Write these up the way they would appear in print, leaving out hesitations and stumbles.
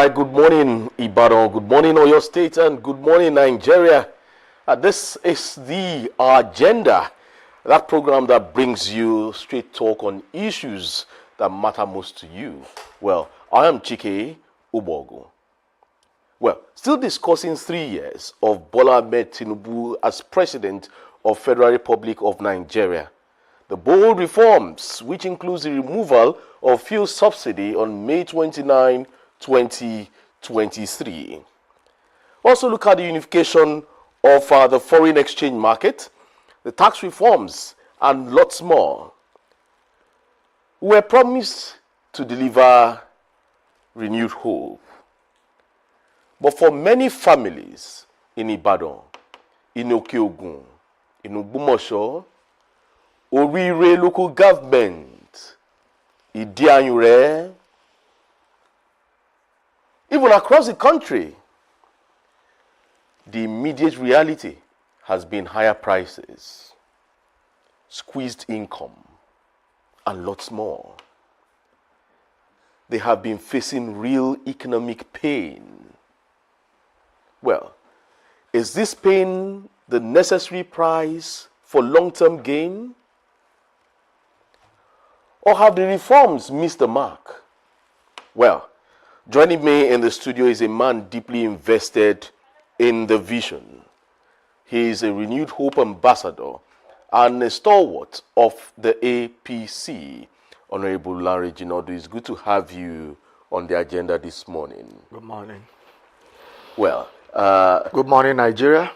right, good morning, Ibadan. Good morning, Oyo State, and good morning, Nigeria. This is the agenda, that program that brings you straight talk on issues that matter most to you. Well, I am Chike Ubogu. Well, still discussing 3 years of Bola Ahmed Tinubu as President of Federal Republic of Nigeria. The bold reforms, which includes the removal of fuel subsidy on May 29, 2023. Also look at the unification of the foreign exchange market, the tax reforms, and lots more. We were promised to deliver renewed hope. But for many families in Ibadan, in Okeogun, in Ogbomoso, Orire local government, Idianyure, even across the country, the immediate reality has been higher prices, squeezed income, and lots more. They have been facing real economic pain. Well, is this pain the necessary price for long-term gain? Or have the reforms missed the mark? Well, joining me in the studio is a man deeply invested in the vision. He is a renewed hope ambassador and a stalwart of the APC. Honorable Larry Jinodu, it's good to have you on the agenda this morning. Good morning. Well, good morning, Nigeria.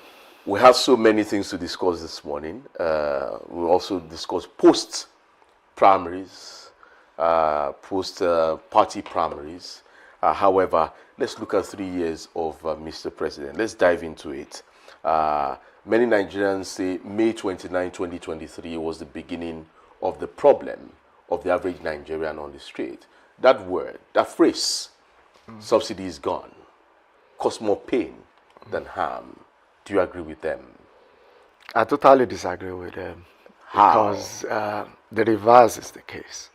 We have so many things to discuss this morning. We'll also discuss post-primaries, post-party primaries. However, let's look at 3 years of Mr. President. Let's dive into it. Many Nigerians say May 29, 2023 was the beginning of the problem of the average Nigerian on the street. That word, that phrase, subsidy is gone, cause more pain than harm. Do you agree with them? I totally disagree with them. How? Because the reverse is the case.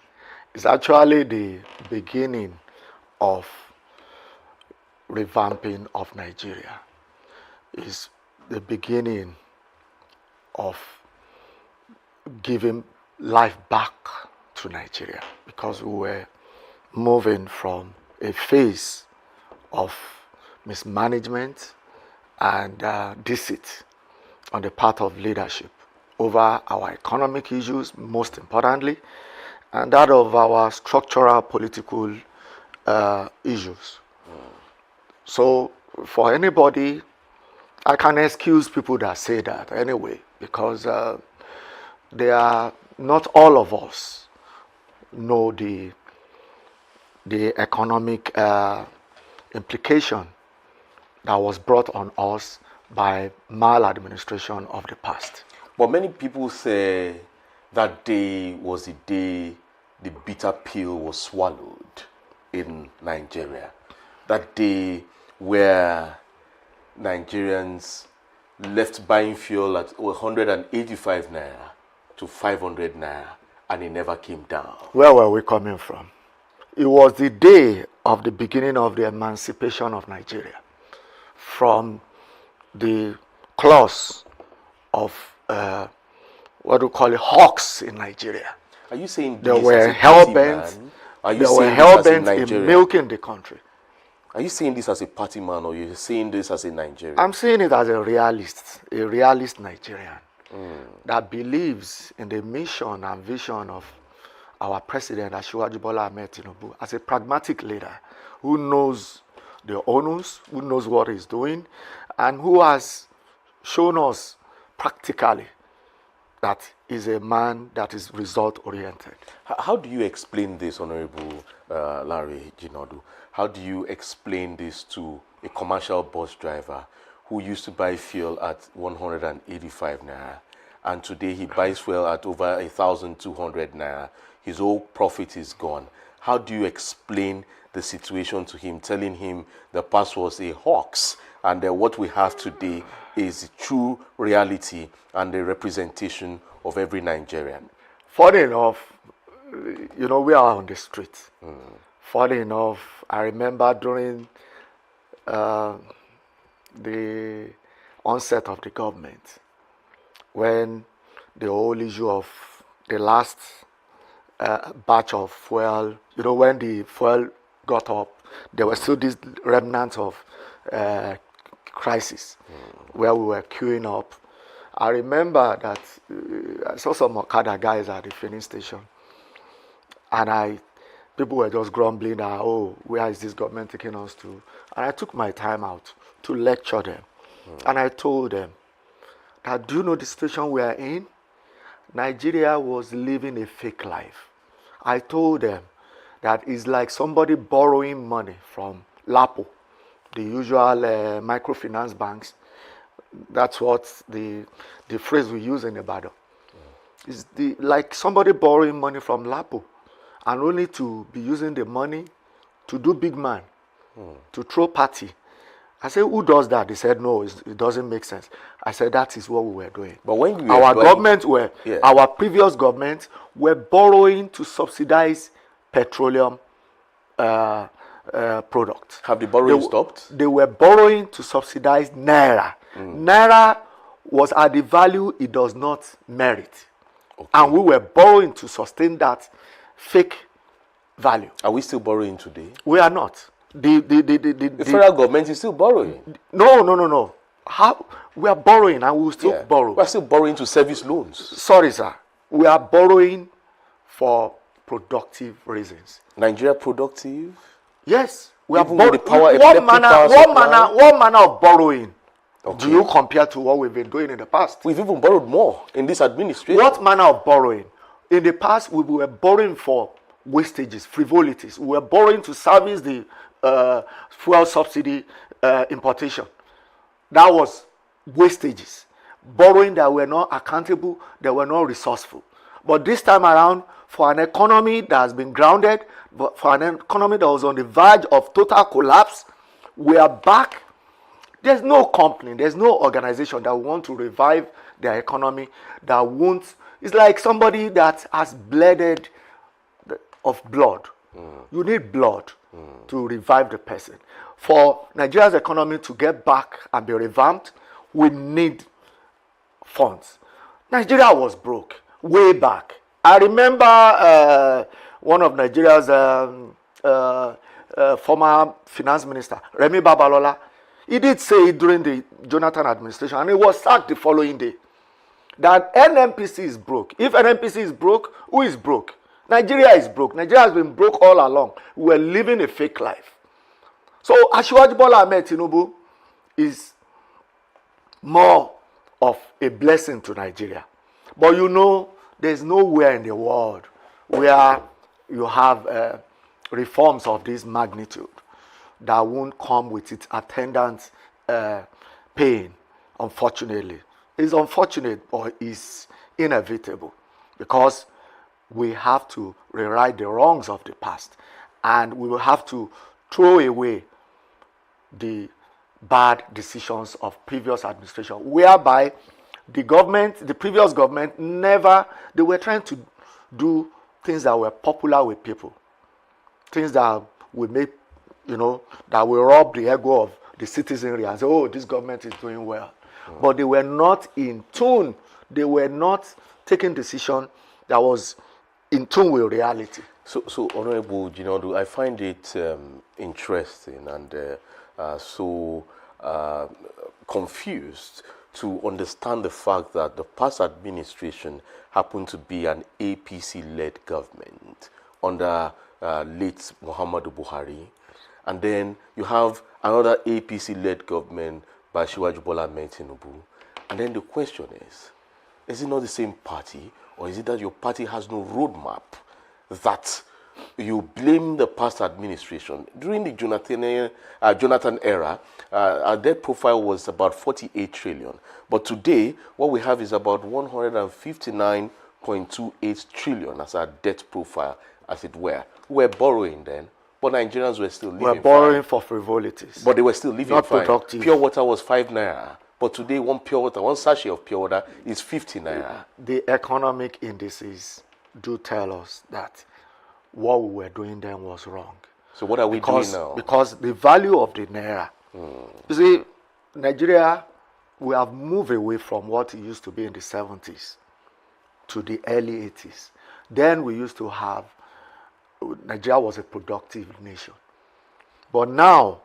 It's actually the beginning of revamping of Nigeria. It's the beginning of giving life back to Nigeria, because we were moving from a phase of mismanagement and deceit on the part of leadership over our economic issues, most importantly, and that of our structural political issues. So for anybody, I can excuse people that say that anyway, because they are not all of us know the economic implication that was brought on us by maladministration of the past. But many people say that day was the day the bitter pill was swallowed in Nigeria. That day where Nigerians left buying fuel at 185 naira to 500 naira, and it never came down. Where were we coming from? It was the day of the beginning of the emancipation of Nigeria from the claws of what do you call it, hawks in Nigeria. Are you saying they this were as a hell-bent? party man? Are you They were saying this as a hell-bent in Nigerian? milking the country. Are you saying this as a party man, or you're saying this as a Nigerian? I'm saying it as a realist Nigerian that believes in the mission and vision of our president, Asiwaju Bola Ahmed Tinubu, as a pragmatic leader who knows the onus, who knows what he's doing, and who has shown us practically that is a man that is result-oriented. How do you explain this, Honorable Larry Jinodu? How do you explain this to a commercial bus driver who used to buy fuel at 185 naira, and today he buys fuel at over 1,200 naira? His whole profit is gone. How do you explain the situation to him, telling him the past was a hoax and what we have today is true reality and the representation of every Nigerian? Funny enough, we are on the street. Funny enough, I remember during the onset of the government, when the whole issue of the last batch of fuel, when the fuel got up, there were still these remnants of crisis where we were queuing up. I remember that I saw some Okada guys at the filling station, and people were just grumbling that, oh, where is this government taking us to? And I took my time out to lecture them. And I told them that, do you know the situation we are in? Nigeria was living a fake life. I told them that it's like somebody borrowing money from LAPO, the usual microfinance banks. That's what the phrase we use in Ibadan. It's like somebody borrowing money from LAPO and only to be using the money to do big man, to throw party. I said, who does that? They said, no, it doesn't make sense. I said, that is what we were doing. But when you our previous government were borrowing to subsidize petroleum products. Have the borrowing stopped? They were borrowing to subsidize Naira. Naira was at the value it does not merit. Okay. And we were borrowing to sustain that fake value. Are we still borrowing today? We are not. The federal government is still borrowing. No. How we are borrowing and we will still borrow. We are still borrowing to service loans. Sorry, sir. We are borrowing for productive reasons. Nigeria productive? Yes. We are borrowing. What manner of borrowing do you compare to what we've been doing in the past? We've even borrowed more in this administration. What manner of borrowing? In the past, we were borrowing for wastages, frivolities. We were borrowing to service the fuel subsidy importation. That was wastages. Borrowing that were not accountable, that were not resourceful. But this time around, for an economy that has been grounded, but for an economy that was on the verge of total collapse, we are back. There's no company, there's no organization that want to revive their economy that won't. It's like somebody that has bleeded of blood. You need blood to revive the person. For Nigeria's economy to get back and be revamped, we need funds. Nigeria was broke way back. I remember one of Nigeria's former finance minister, Remi Babalola. He did say it during the Jonathan administration, and he was sacked the following day, that NNPC is broke. If NNPC is broke, who is broke? Nigeria is broke. Nigeria has been broke all along. We're living a fake life. So Asiwaju Bola Ahmed Tinubu is more of a blessing to Nigeria. But there's nowhere in the world where you have reforms of this magnitude that won't come with its attendant pain, unfortunately. It's unfortunate, but it's inevitable, because we have to rewrite the wrongs of the past, and we will have to throw away the bad decisions of previous administration, whereby the previous government they were trying to do things that were popular with people, things that would make, that will rob the ego of the citizenry and say, oh, this government is doing well. But they were not in tune. They were not taking decision that was in tune with reality. So Honorable Jinadu, I find it interesting and so confused to understand the fact that the past administration happened to be an APC-led government under late Muhammadu Buhari, and then you have another APC-led government by Asiwaju Bola Ahmed Tinubu, and then the question is it not the same party, or is it that your party has no roadmap, that you blame the past administration? During the Jonathan era, our debt profile was about 48 trillion. But today, what we have is about 159.28 trillion as our debt profile, as it were. We were borrowing then, but Nigerians were still living fine. We were borrowing for frivolities. But they were still living not fine. Productive. Pure water was 5 naira. But today, one sachet of pure water is 50 naira. The economic indices do tell us that what we were doing then was wrong. So what are we doing now? Because the value of the naira. You see, Nigeria, we have moved away from what it used to be in the 70s to the early 80s. Then we used to have, Nigeria was a productive nation. But now,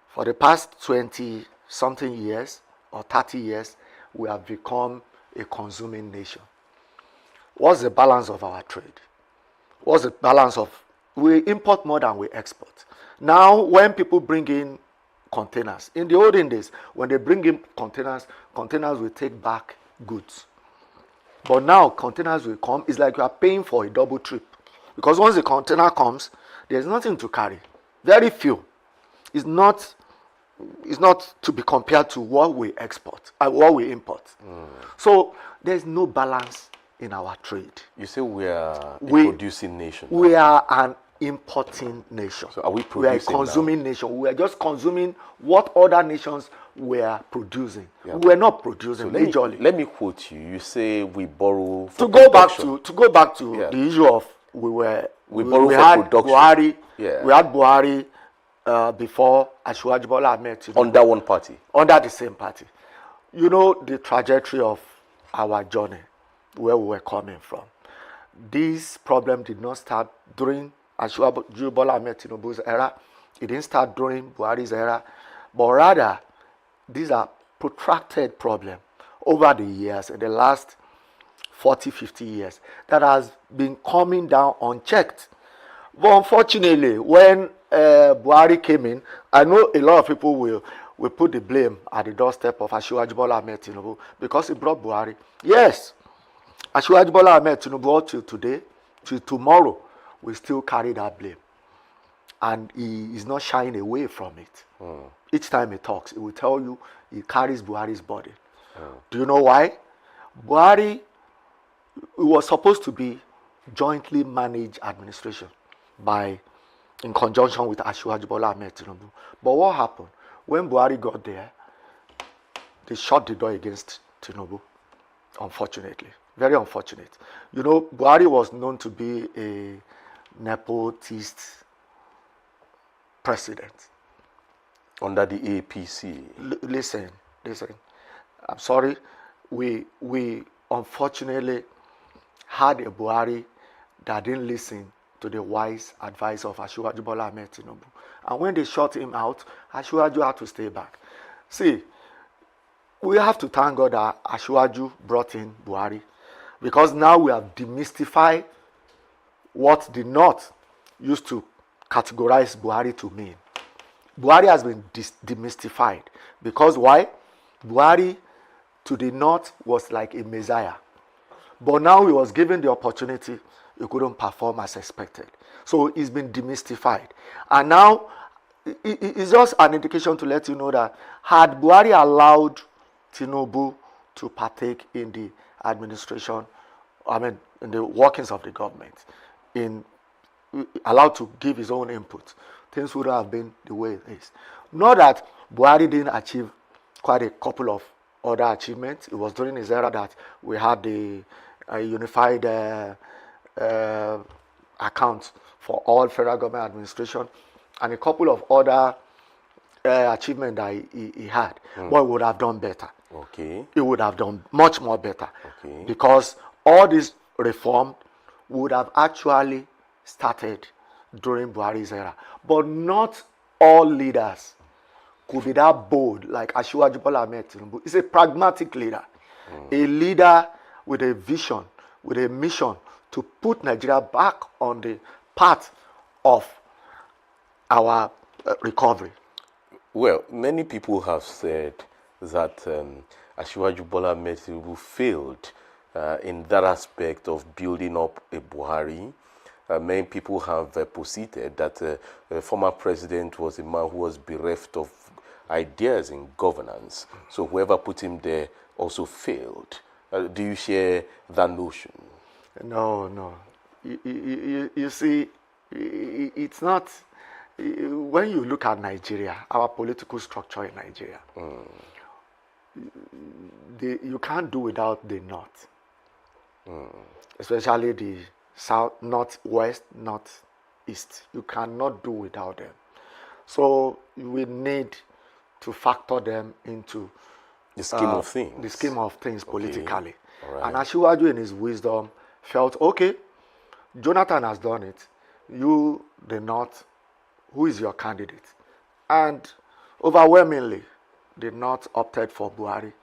for the past 20 something years or 30 years, we have become a consuming nation. What's the balance of our trade? What's the balance of, we import more than we export. Now, when people bring in containers, in the olden days, when they bring in containers will take back goods. But now, containers will come, it's like you are paying for a double trip. Because once the container comes, there's nothing to carry. Very few. It's not to be compared to what we export, what we import. So, there's no balance in our trade. You say we are a producing nation. We are an importing nation. So are we producing? We are a consuming nation. We are just consuming what other nations were producing. Yeah. We are not producing majorly. Let me quote you. You say we borrow for to go back to yeah. the issue of we had production. Buhari. Yeah. We had Buhari before Asiwaju Bola Ahmed Tinubu. Under one party. Under the same party. You know the trajectory of our journey, where we were coming from. This problem did not start during Asiwaju Bola Ahmed Tinubu's era. It didn't start during Buhari's era. But rather, these are protracted problems over the years, in the last 40, 50 years, that has been coming down unchecked. But unfortunately, when Buhari came in, I know a lot of people will put the blame at the doorstep of Asiwaju Bola Ahmed Tinubu because he brought Buhari. Yes, Asiwaju Bola Ahmed Tinubu till today, till tomorrow, will still carry that blame. And he is not shying away from it. Each time he talks, he will tell you he carries Buhari's body. Do you know why? Buhari, it was supposed to be jointly managed administration in conjunction with Asiwaju Bola Ahmed Tinubu. But what happened? When Buhari got there, they shut the door against Tinubu, unfortunately. Very unfortunate. You know, Buhari was known to be a nepotist president. Under the APC. Listen. I'm sorry. We unfortunately had a Buhari that didn't listen to the wise advice of Asiwaju Bola Ahmed Tinubu. And when they shut him out, Asiwaju had to stay back. See, we have to thank God that Asiwaju brought in Buhari, because now we have demystified what the North used to categorize Buhari to mean. Buhari has been demystified. Because why? Buhari to the North was like a messiah. But now he was given the opportunity, he couldn't perform as expected. So he's been demystified. And now, it's just an indication to let you know that had Buhari allowed Tinubu to partake in the administration, in the workings of the government, allowed to give his own input, things would have been the way it is. Not that Buhari didn't achieve quite a couple of other achievements. It was during his era that we had the unified account for all federal government administration, and a couple of other achievements that he had. But he would have done better. Okay. He would have done much more better. Okay. Because all this reform would have actually started during Buhari's era. But not all leaders could be that bold like Asiwaju Bola Ahmed Tinubu. He's a pragmatic leader. A leader with a vision, with a mission to put Nigeria back on the path of our recovery. Well, many people have said that Asiwaju Bola Ahmed Tinubu failed in that aspect of building up a Buhari. Many people have posited that the former president was a man who was bereft of ideas in governance. So whoever put him there also failed. Do you share that notion? No. You see, it's not. When you look at Nigeria, our political structure in Nigeria, you can't do without the North, especially the South, North, West, North, East. You cannot do without them. So we need to factor them into The scheme of things. the scheme of things politically. All right. And Asiwaju in his wisdom felt, okay, Jonathan has done it. You, the North, who is your candidate? And overwhelmingly, the North opted for Buhari.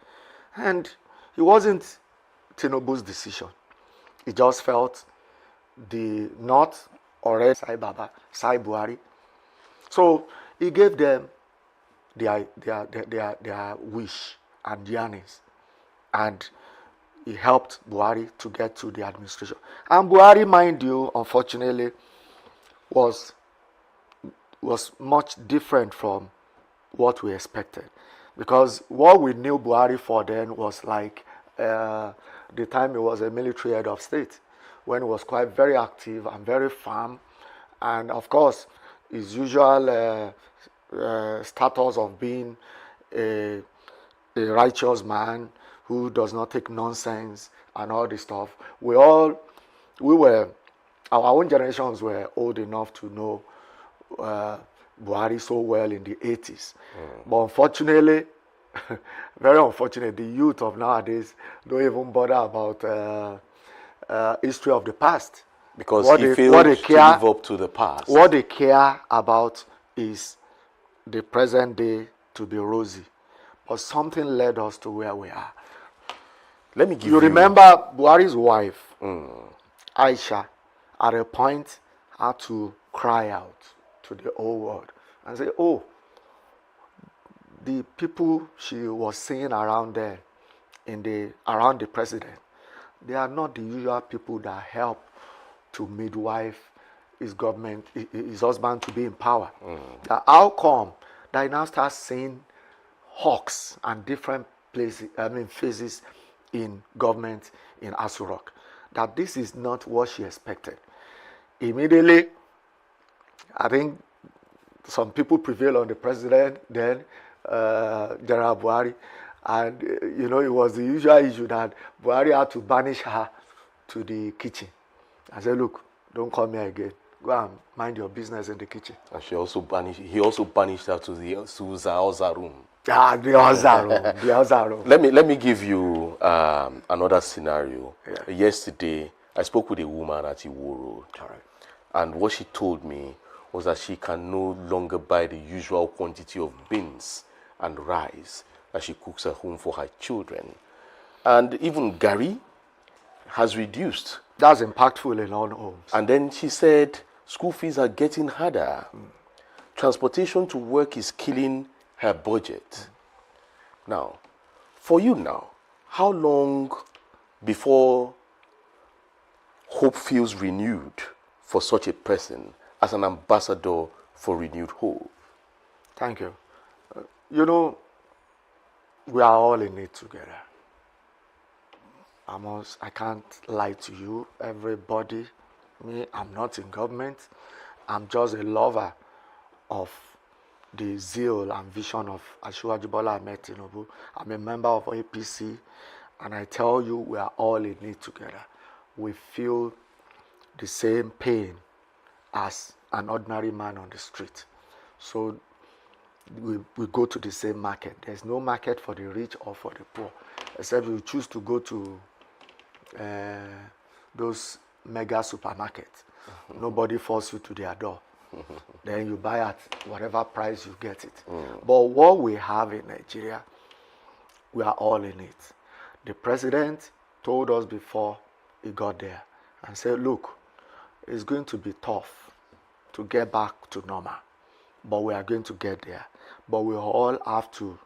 And it wasn't Tinubu's decision. He just felt the North already Sai Baba, Sai Buhari. So he gave them their wish and yearnings. And he helped Buhari to get to the administration. And Buhari, mind you, unfortunately, was much different from what we expected. Because what we knew Buhari for then was like the time he was a military head of state, when he was quite very active and very firm. And of course, his usual status of being a righteous man who does not take nonsense and all this stuff. Our own generations were old enough to know Buhari so well in the 80s. But unfortunately, very unfortunate, the youth of nowadays don't even bother about history of the past. Because he failed to live up to the past. What they care about is the present day to be rosy. But something led us to where we are. Let me give you... You remember Buhari's wife, Aisha, at a point had to cry out to the whole world and say, oh, the people she was seeing around there, around the president, they are not the usual people that help to midwife his husband to be in power. How come that he now starts seeing hawks and different phases in government in Aso Rock? That this is not what she expected. Immediately, I think some people prevailed on the president then, General Buhari, and it was the usual issue that Buhari had to banish her to the kitchen. I said, look, don't come here again. Go and mind your business in the kitchen. And he also banished her to the Hausa room. Ah, the Hausa room. Let me give you another scenario. Yeah. Yesterday, I spoke with a woman at Iwo Road. All right. And what she told me was that she can no longer buy the usual quantity of beans and rice that she cooks at home for her children. And even Gary has reduced. That's impactful in all homes. And then she said, school fees are getting harder. Transportation to work is killing her budget. Now, for you now, how long before hope feels renewed for such a person as an ambassador for renewed hope? Thank you. We are all in it together. I can't lie to you, everybody. I'm not in government. I'm just a lover of the zeal and vision of Asiwaju Bola Ahmed Tinubu. I'm a member of APC, and I tell you, we are all in it together. We feel the same pain as an ordinary man on the street. So we go to the same market. There's no market for the rich or for the poor, except you choose to go to those mega supermarkets. Nobody forces you to their door. Then you buy at whatever price you get it. But what we have in Nigeria, we are all in it. The president told us before he got there and said, look, it's going to be tough to get back to normal, but we are going to get there. But we all have to,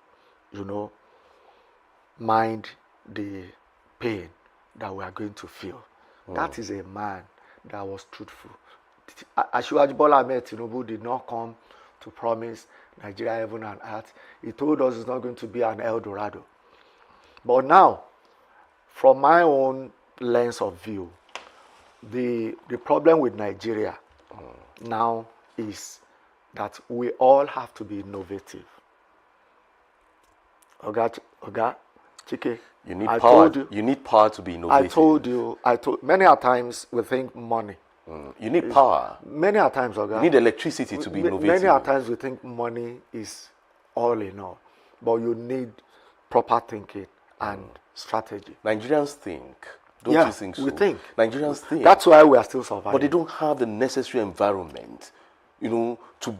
mind the pain that we are going to feel. That is a man that was truthful. Asiwaju Bola Ahmed Tinubu did not come to promise Nigeria heaven and earth. He told us it's not going to be an El Dorado. But now, from my own lens of view, the problem with Nigeria now is that we all have to be innovative. Oga, Chike, you need power. You need power to be innovative. I told many a times we think money You need power. Many a times, Oga, You need electricity to be innovative. many a times we think money is all in all, but you need proper thinking and strategy. Nigerians think. Don't Yeah, you think so? we think. Nigerians think. That's why we are still surviving. But they don't have the necessary environment, to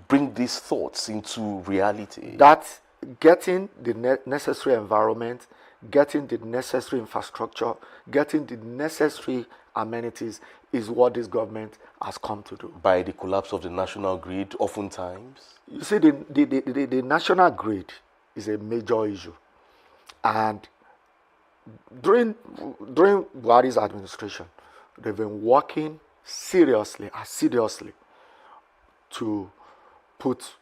bring these thoughts into reality. That getting the necessary environment, getting the necessary infrastructure, getting the necessary amenities is what this government has come to do. By the collapse of the national grid, oftentimes. You see, the national grid is a major issue. And during Buhari's administration, they've been working assiduously to put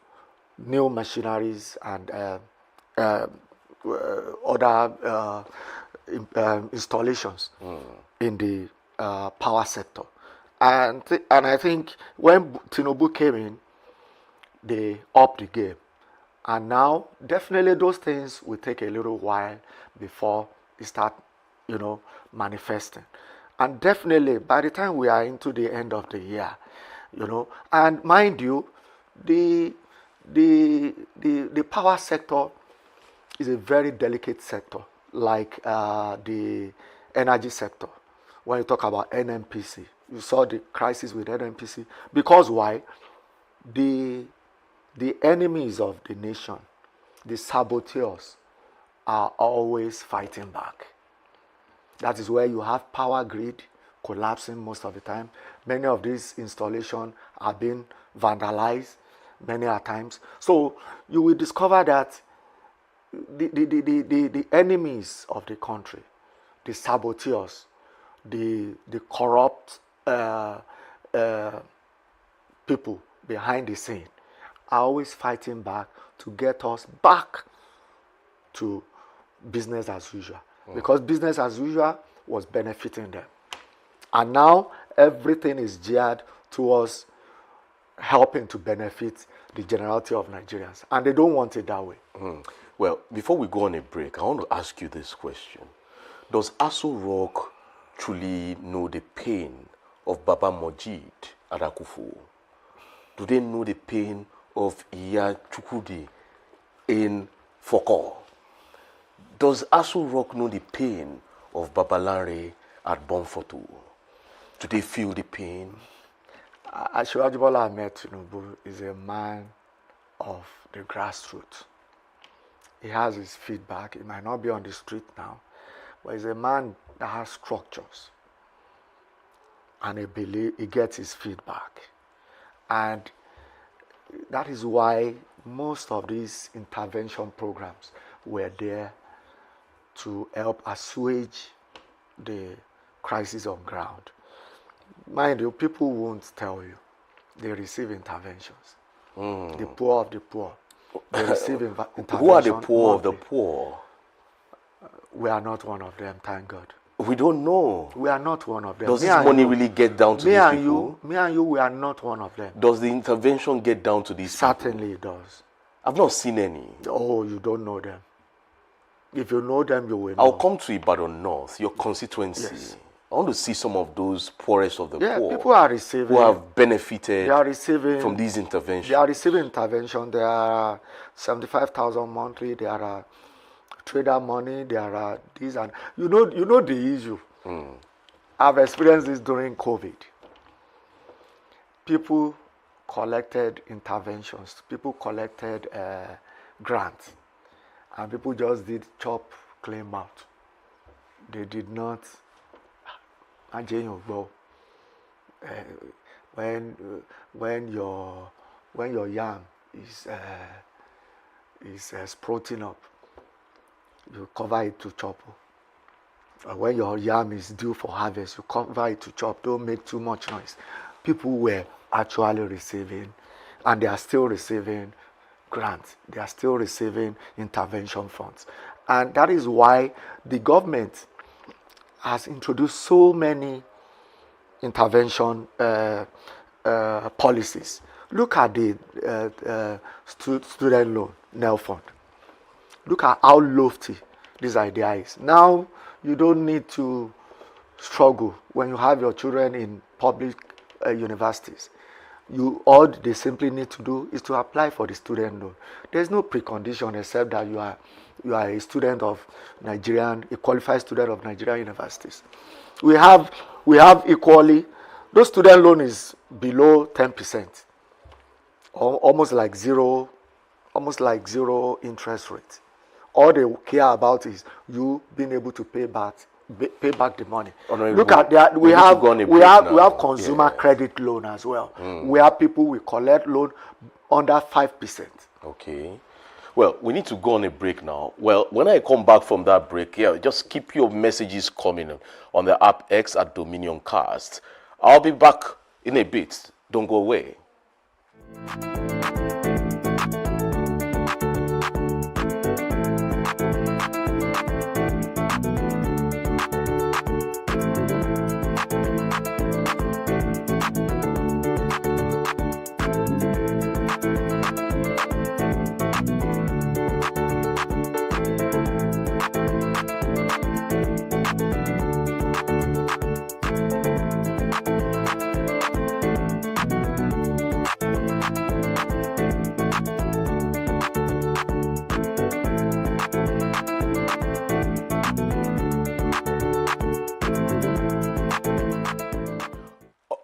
new machineries and other installations in the power sector. And I think when Tinubu came in, they upped the game. And now, definitely those things will take a little while before they start, manifesting. And definitely, by the time we are into the end of the year, and mind you, the power sector is a very delicate sector, like the energy sector. When you talk about NNPC, you saw the crisis with NNPC. Because why? The enemies of the nation, the saboteurs, are always fighting back. That is where you have power grid collapsing most of the time. Many of these installations are being vandalized many a times. So you will discover that the enemies of the country, the saboteurs, the corrupt people behind the scene are always fighting back to get us back to business as usual. Because business as usual was benefiting them. And now everything is geared towards helping to benefit the generality of Nigerians. And they don't want it that way. Well, before we go on a break, I want to ask you this question. Does Aso Rock truly know the pain of Baba Mojid Adakufo? Do they know the pain of Iya Chukwudi in Foko? Does Aso Rock know the pain of Baba Lanre at Bonfoto? Do they feel the pain? Asiwaju Bola Ahmed Tinubu is a man of the grassroots. He has his feedback. He might not be on the street now, but he's a man that has structures. And he gets his feedback. And that is why most of these intervention programs were there to help assuage the crisis on ground. Mind you, people won't tell you. They receive interventions. The poor of the poor. They receive interventions. Who are the poor of the poor? We are not one of them, thank God. We don't know. We are not one of them. Does this money really get down to these people? Me and you, we are not one of them. Does the intervention get down to these Certainly it does. I've not seen any. Oh, you don't know them. If you know them, you will know. I'll come to Ibadan North, your constituency. Yes. I want to see some of those poorest of the poor. People are receiving. Who have benefited They are receiving from these interventions. They are receiving intervention. There are 75,000 monthly. There are trader money. There are these and you know the issue. I've experienced this during COVID. People collected interventions. People collected grants, and people just did chop, clean out. They did not. When your yam is sprouting up, you cover it to chop. When your yam is due for harvest, you cover it to chop. Don't make too much noise. People were actually receiving, and they are still receiving grants. They are still receiving intervention funds. And that is why the government has introduced so many intervention policies. Look at the student loan, NEL fund. Look at how lofty this idea is. Now, you don't need to struggle when you have your children in public universities. All they simply need to do is to apply for the student loan. There's no precondition except that you are a student of a qualified student of Nigerian universities. We have equally, those student loan is below 10%, almost like zero interest rate. All they care about is you being able to pay back the money. Look at that. We have consumer credit loan as well. Where people will collect loan under 5%. Okay. Well, we need to go on a break now. Well, when I come back from that break, just keep your messages coming on the app X at Dominion Cast. I'll be back in a bit. Don't go away.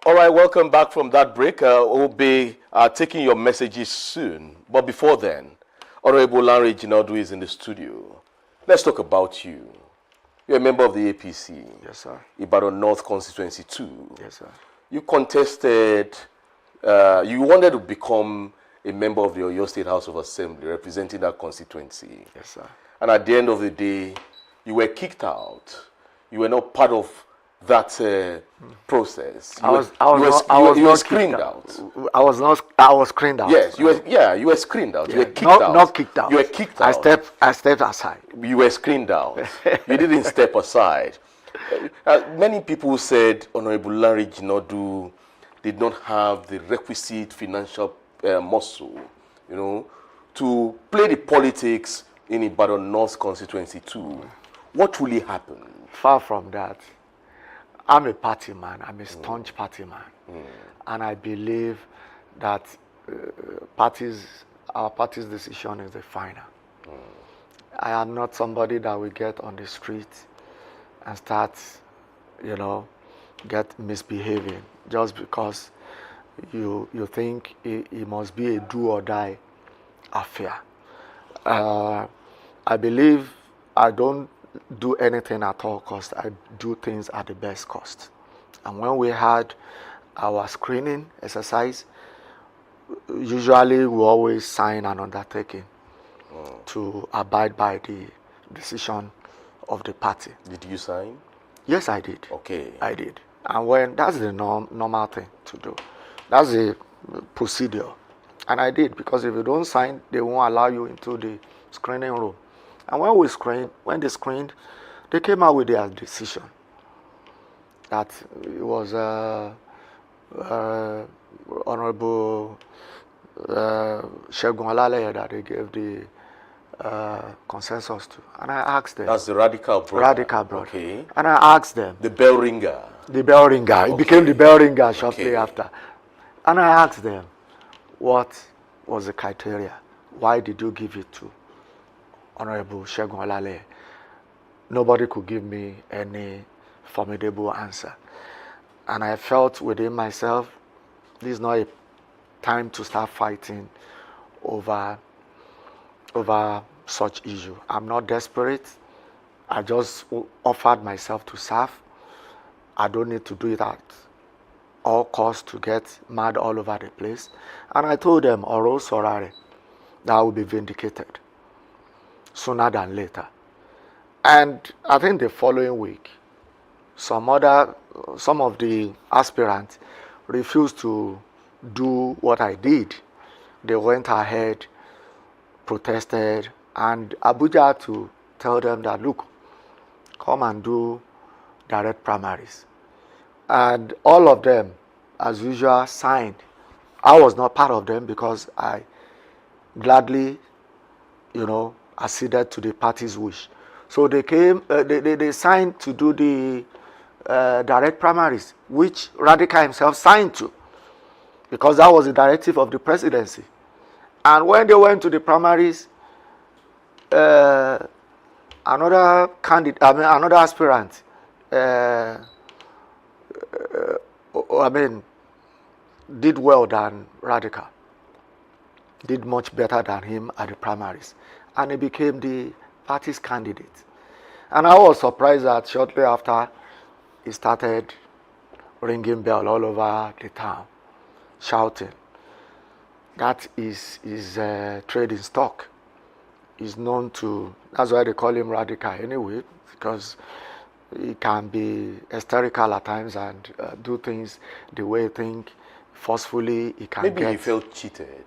All right, welcome back from that break. We'll be taking your messages soon. But before then, Honorable Lanre Jinadu is in the studio. Let's talk about you. You're a member of the APC. Yes, sir. Ibadan North Constituency 2. Yes, sir. You contested, you wanted to become a member of the Oyo State House of Assembly, representing that constituency. Yes, sir. And at the end of the day, you were kicked out. You were not part of that process. You were screened out. I was screened out. Yes, you were screened out. You were kicked out. Not kicked out. You were kicked out. I stepped aside. You were screened out. You didn't step aside. Many people said Honorable Lanre Jinadu did not have the requisite financial muscle, to play the politics in Ibadan North Constituency 2. What really happened? Far from that. I'm a party man. I'm a staunch party man. And I believe that our party's decision is the final. I am not somebody that will get on the street and start, get misbehaving just because you think it must be a do or die affair. I believe I don't do anything at all cost. I do things at the best cost. And when we had our screening exercise, usually we always sign an undertaking to abide by the decision of the party. Did you sign? Yes, I did. Okay. I did. And that's the normal thing to do. That's the procedure. And I did, because if you don't sign, they won't allow you into the screening room. And when they screened, they came out with their decision that it was Honorable Segun Olaleye that they gave the consensus to. And I asked them. That's the radical brother. Radical brother. Okay. And I asked them. The bell ringer. The bell ringer. Okay. It became the bell ringer shortly after. And I asked them, what was the criteria? Why did you give it to Honorable Segun Olaleye? Nobody could give me any formidable answer. And I felt within myself, this is not a time to start fighting over such issue. I'm not desperate. I just offered myself to serve. I don't need to do it at all costs to get mad all over the place. And I told them, Oro Sorare, that I will be vindicated sooner than later. And I think the following week, some of the aspirants refused to do what I did. They went ahead, protested, and Abuja had to tell them that, look, come and do direct primaries. And all of them, as usual, signed. I was not part of them because I gladly, acceded to the party's wish. So they came, they signed to do the direct primaries, which Radical himself signed to, because that was the directive of the presidency. And when they went to the primaries, another aspirant, did well than Radical, did much better than him at the primaries, and he became the party's candidate. And I was surprised that shortly after, he started ringing bell all over the town, shouting. That is his trading stock. He's known to, that's why they call him Radical anyway, because he can be hysterical at times and do things the way he think, forcefully. He can Maybe he felt cheated.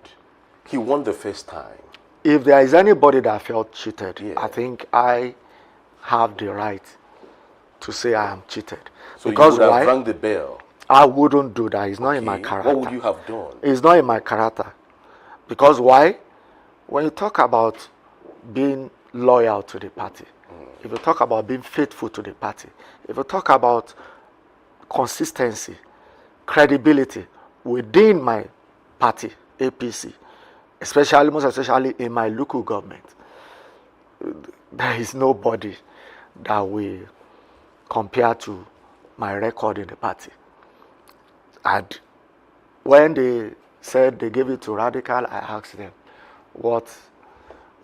He won the first time. If there is anybody that felt cheated, Yeah. I think I have the right to say I am cheated. So Because you would why? have rang the bell. I wouldn't do that. It's not in my Okay, character. what would you have done? It's not in my character. Because why? When you talk about being loyal to the party, if you talk about being faithful to the party, if you talk about consistency, credibility within my party, APC, most especially in my local government, there is nobody that will compare to my record in the party. And when they said they gave it to Radical, I asked them,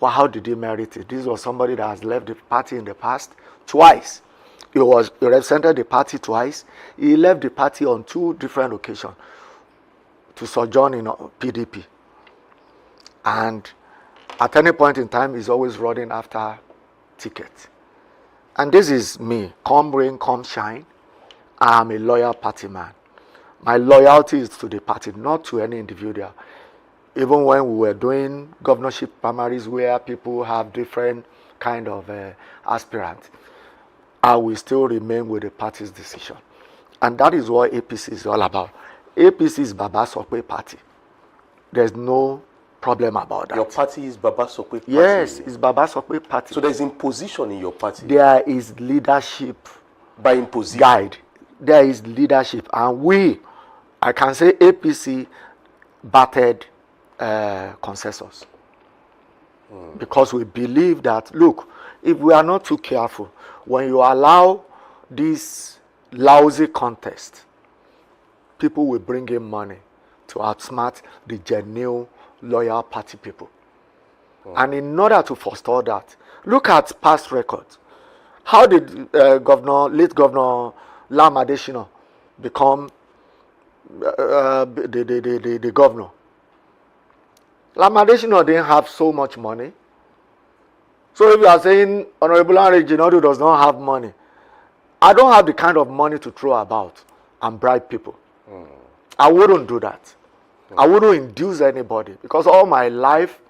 how did he merit it? This was somebody that has left the party in the past twice. He represented the party twice. He left the party on 2 different occasions to sojourn in PDP. And at any point in time, he's always running after tickets. And this is me. Come rain, come shine. I am a loyal party man. My loyalty is to the party, not to any individual. Even when we were doing governorship primaries where people have different kind of aspirants, I will still remain with the party's decision. And that is what APC is all about. APC is Baba Sokwe party. There's no problem about that. Your party is Baba Sokwe party? Yes, it's Baba Sokwe party. So there's imposition in your party? There is leadership. By imposition? Guide. There is leadership. And I can say APC battered consensus. Because we believe that, look, if we are not too careful, when you allow this lousy contest, people will bring in money to outsmart the genuine loyal party people. And in order to forestall that, look at past records. How did late Governor Lam Adesina become the governor? Lam Adesina didn't have so much money. So if you are saying Honorable Lanre Jinadu does not have money, I don't have the kind of money to throw about and bribe people. I wouldn't do that. I wouldn't induce anybody, because all my life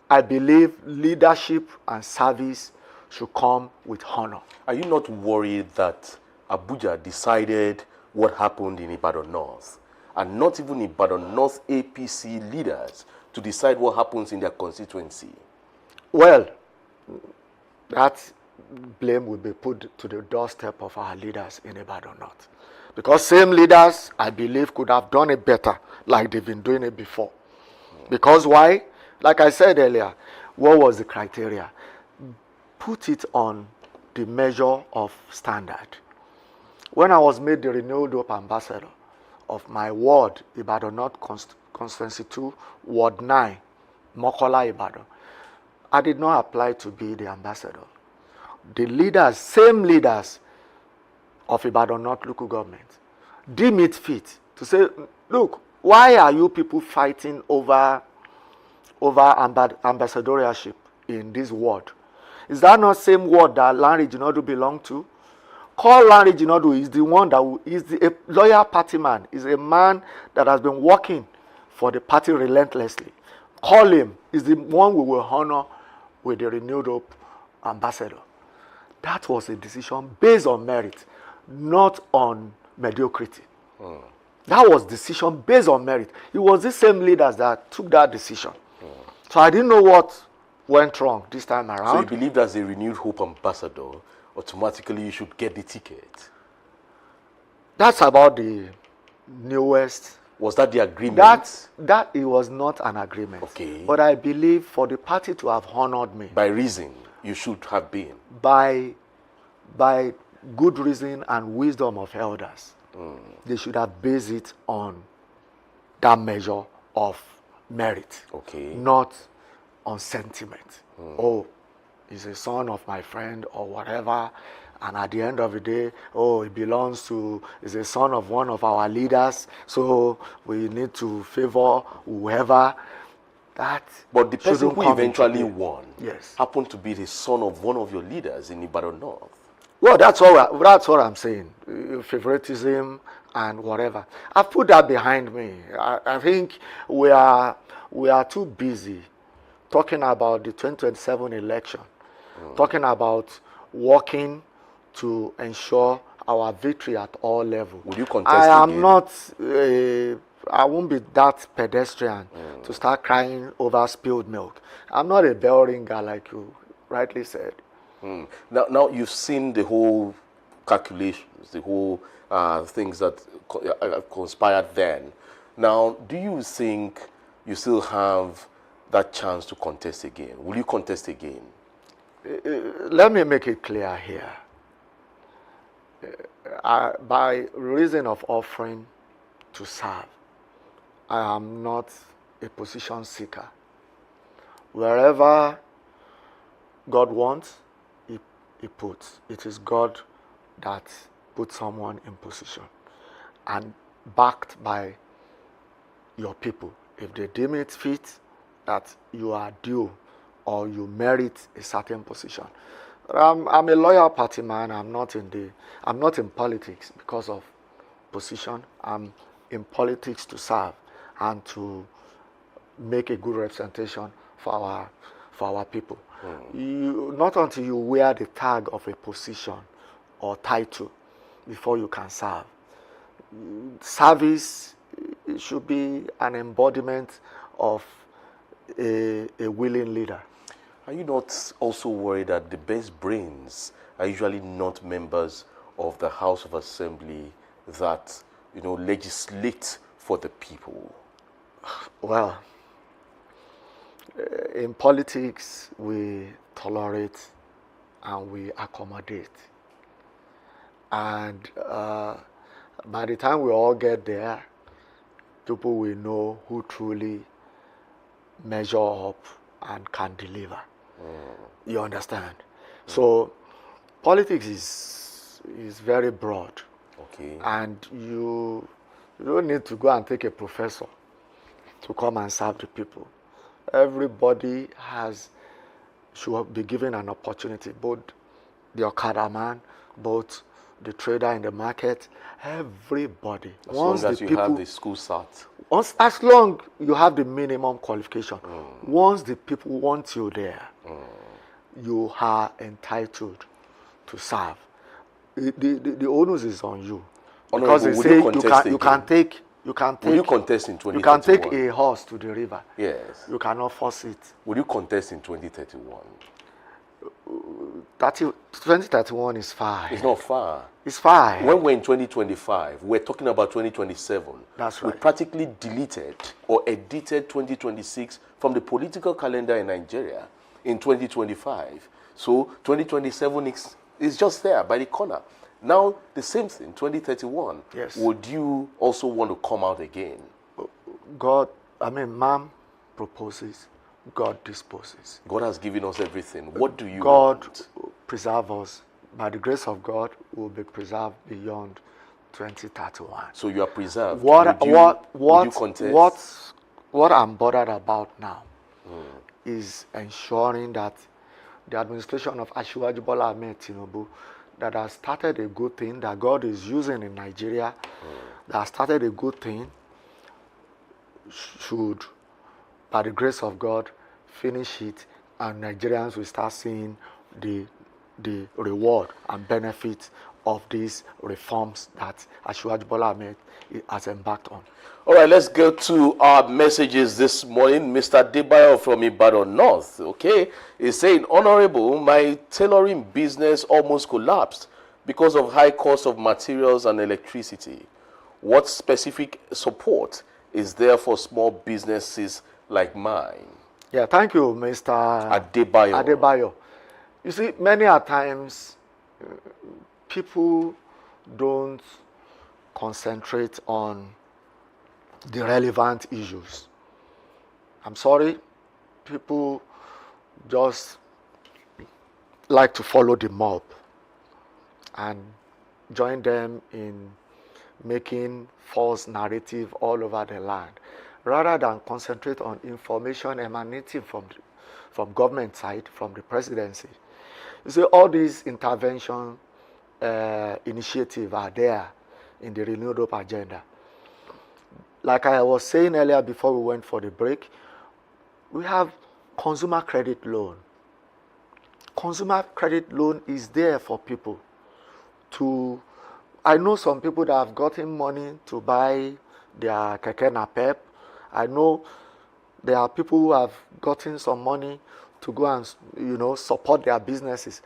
I believe leadership and service should come with honor. Are you not worried that Abuja decided what happened in Ibadan North, and not even Ibadan North APC leaders to decide what happens in their constituency? Well, that blame will be put to the doorstep of our leaders in Ibadan North. Because same leaders, I believe, could have done it better like they've been doing it before. Because why? Like I said earlier, what was the criteria? Put it on the measure of standard. When I was made the Renewed Hope ambassador of my ward, Ibadan North Constituency 2, Ward 9, Mokola, Ibadan, I did not apply to be the ambassador. The leaders, same leaders of Ibadan North local government, deem it fit to say, look, why are you people fighting over ambassadorship in this ward? Is that not same ward that Lanre Jinadu belonged to? Call Lanre Jinadu is the one that is a loyal party man, is a man that has been working for the party relentlessly. Call him, is the one we will honor with the Renewed Hope ambassador. That was a decision based on merit, not on mediocrity. That was decision based on merit. It was the same leaders that took that decision. So I didn't know what went wrong this time around. So you believe as a Renewed Hope ambassador, automatically you should get the ticket? That's about the newest. Was that the agreement? That it was not an agreement. Okay. But I believe for the party to have honored me By reason, you should have been. by good reason and wisdom of elders, they should have based it on that measure of merit, Okay. not on sentiment. Oh, he's a son of my friend or whatever, and at the end of the day, oh, he's a son of one of our leaders, so we need to favor whoever. That But the person shouldn't who come into eventually play. won Yes. happened to be the son of one of your leaders in Ibadan North. Well, that's what I'm saying. Favoritism and whatever. I've put that behind me. I think we are too busy talking about the 2027 election, talking about working to ensure our victory at all levels. Would you contest I am again? not. I won't be that pedestrian to start crying over spilled milk. I'm not a bell ringer like you rightly said. Now you've seen the whole calculations, the whole things that conspired then. Now, do you think you still have that chance to contest again? Will you contest again? Let me make it clear here. By reason of offering to serve, I am not a position seeker. Wherever God wants, He puts. It is God that puts someone in position and backed by your people. If they deem it fit that you are due or you merit a certain position. I'm a loyal party man. I'm not in politics because of position. I'm in politics to serve and to make a good representation for our people. Not until you wear the tag of a position or title before you can serve. Service should be an embodiment of a willing leader. Are you not also worried that the best brains are usually not members of the House of Assembly that, legislate for the people? Well, in politics, we tolerate and we accommodate. And by the time we all get there, people will know who truly measure up and can deliver. You understand? So politics is very broad. Okay. And you don't need to go and take a professor to come and serve the people. Everybody should be given an opportunity, both the Okada man, both the trader in the market, everybody. As long as you have the school start. As long you have the minimum qualification, once the people want you there, you are entitled to serve. The onus is on you. Because they say you can take Will you contest in 2031? You can take a horse to the river. Yes. You cannot force it. Will you contest in 2031? 2031 is far. It's not far. It's far. When we're in 2025, we're talking about 2027. That's right. We practically deleted or edited 2026 from the political calendar in Nigeria in 2025. So 2027 is just there by the corner. Now, the same thing, 2031. Yes. Would you also want to come out again? Man proposes, God disposes. God has given us everything. What do you God want? preserve us. By the grace of God, we will be preserved beyond 2031. So you are preserved. Would you contest? What I'm bothered about now is ensuring that the administration of Asiwaju Bola Ahmed Tinubu that has started a good thing that God is using in Nigeria, that has started a good thing, should, by the grace of God, finish it, and Nigerians will start seeing the reward and benefit of these reforms that Asiwaju Bola Ahmed has embarked on. All right, let's go to our messages this morning. Mr. Debayo from Ibadan North, okay, is saying, Honorable, my tailoring business almost collapsed. because of high cost of materials and electricity. What specific support is there for small businesses like mine? Yeah, thank you, Mr. Adebayo. You see, many a times people don't concentrate on the relevant issues. I'm sorry, people just like to follow the mob and join them in making false narrative all over the land, rather than concentrate on information emanating from government side, from the presidency. You see, all these intervention initiatives are there in the Renewed Hope agenda. Like I was saying earlier before we went for the break, we have consumer credit loan. Consumer credit loan is there for people to, I know some people that have gotten money to buy their keke napep. I know there are people who have gotten some money to go and, support their businesses.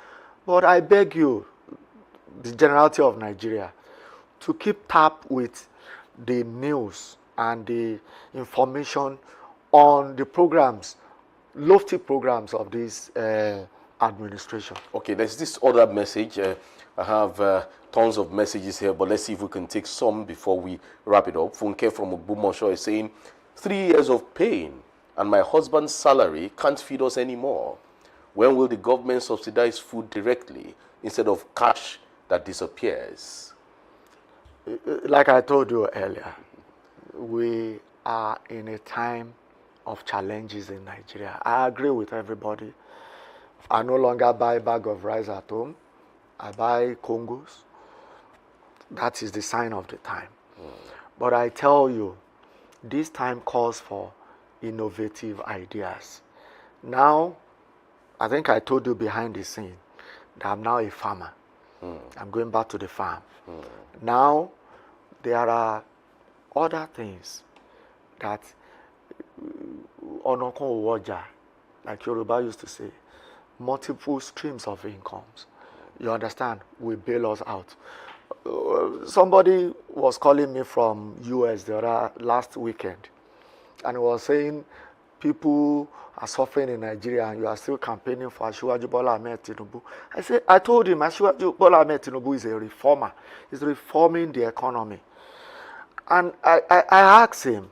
But I beg you, the generality of Nigeria, to keep tap with the news and the information on the programs, lofty programs of this administration. Okay, there's this other message. I have tons of messages here, but let's see if we can take some before we wrap it up. Funke from Ogbomoso is saying, 3 years of pain and my husband's salary can't feed us anymore. When will the government subsidize food directly instead of cash that disappears? Like I told you earlier, we are in a time of challenges in Nigeria. I agree with everybody. I no longer buy a bag of rice at home. I buy Congos. That is the sign of the time. But I tell you, this time calls for innovative ideas. Now, I think I told you behind the scene that I'm now a farmer. I'm going back to the farm. Now, there are other things that Onokon Waja, like Yoruba used to say, multiple streams of incomes. You understand? Will bail us out. Somebody was calling me from US the last weekend, and he was saying people are suffering in Nigeria and you are still campaigning for Asiwaju Bola Ahmed Tinubu. I told him Asiwaju Bola Ahmed Tinubu is a reformer. He's reforming the economy. And I asked him,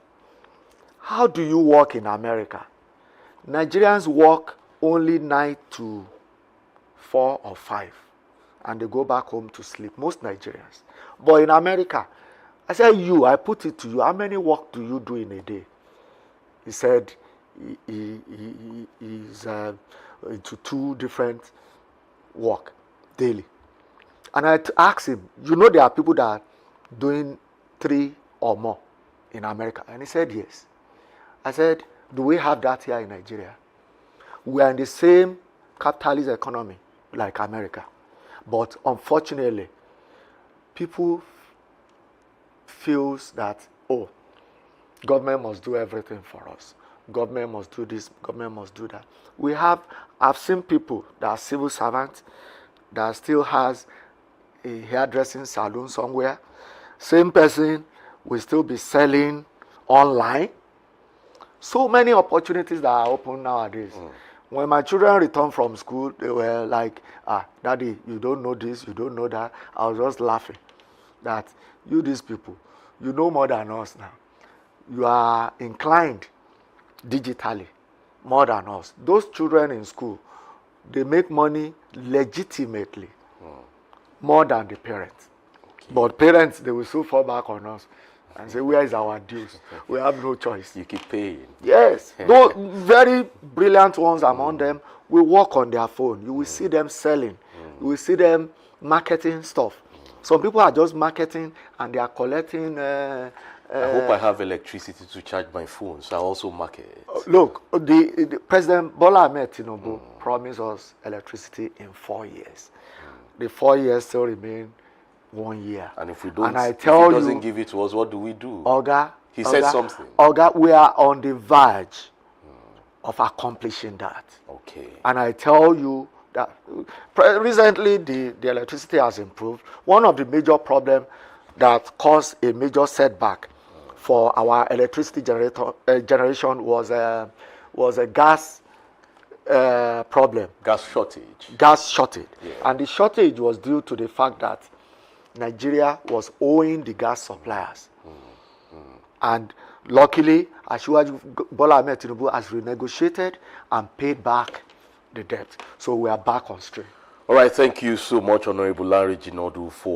how do you work in America? Nigerians work only 9 to 4 or 5, and they go back home to sleep, most Nigerians. But in America, I said, I put it to you, how many work do you do in a day? He said he's into 2 different work daily. And I asked him, there are people that are doing 3 or more in America? And he said, yes. I said, do we have that here in Nigeria? We are in the same capitalist economy like America. But unfortunately, people feels that, government must do everything for us. Government must do this, government must do that. I've seen people that are civil servants that still has a hairdressing salon somewhere. Same person will still be selling online. So many opportunities that are open nowadays. When my children returned from school, they were like, Daddy, you don't know this, you don't know that. I was just laughing that these people, you know more than us now. You are inclined digitally more than us. Those children in school, they make money legitimately more than the parents. Okay. But parents, they will still fall back on us and say, where is our dues? We have no choice. You keep paying. Yes. Those very brilliant ones among them will work on their phone. You will see them selling. You will see them marketing stuff. Some people are just marketing and they are collecting. I hope I have electricity to charge my phone, so I also market. Look, the President Bola Ahmed Tinubu promised us electricity in 4 years. The 4 years still remain 1 year. And if we don't, and if he doesn't give it to us, what do we do? He said something. We are on the verge of accomplishing that. Okay. And I tell you, Recently, the electricity has improved. One of the major problems that caused a major setback for our electricity generation was a gas problem. Gas shortage. Gas shortage. Yeah. And the shortage was due to the fact that Nigeria was owing the gas suppliers. And luckily, Asiwaju Bola Ahmed Tinubu has renegotiated and paid back the debt. So we are back on stream. All right, thank you so much, Honorable Larry Jinodu, for